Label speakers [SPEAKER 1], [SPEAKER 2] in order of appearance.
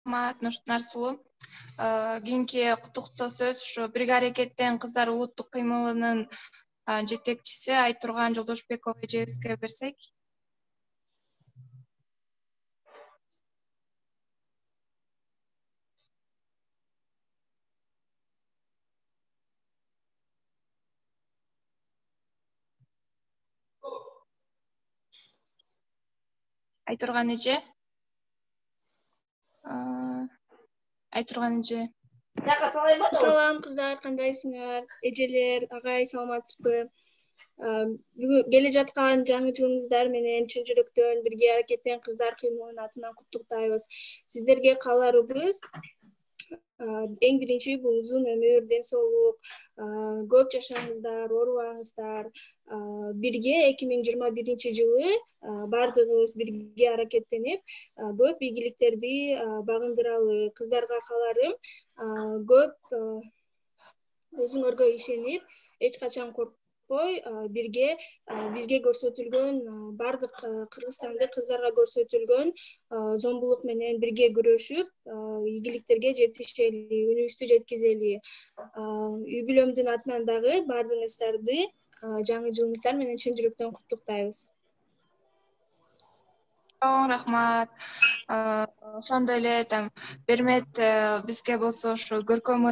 [SPEAKER 1] Нарсулу. Кийинки куттуктоо сөз ушу Бирге аракеттен кыздар улуттук кыймылынын жетекчиси Айтурган Жолдошбекова эжебизге берсек. Айтурган эже.
[SPEAKER 2] Салам кыздар, кандайсыңар? Эжелер, агай, саламатсызбы? Келе жаткан жаңы жылыңыздар менен чын жүрөктөн Бирге аракеттен кыздар кыймылынын атынан куттуктайбыз. Сиздерге кааларыбыз эң биринчи бул узун өмүр, ден соолук, көп жашаңыздар, оорубаңыздар. Бирге 2021-жылы бардыгыбыз бирге аракеттенип, көп ийгиликтерди багындыралы. Кыздарга кааларым көп өзүңөргө ишенип, эч качан коркпой, бирге бизге көрсөтүлгөн бардык Кыргызстандык кыздарга көрсөтүлгөн зомбулук менен бирге күрөшүп, ийгиликтерге жетишели, үнүбүздү жеткизели. Үй бүлөмдүн атынан дагы бардыгыңыздарды жаңы жылыңыздар менен чын жүрөктөн куттуктайбыз.
[SPEAKER 1] Рахмат. Ошондой эле Бермет бизге болсо ушу көркөм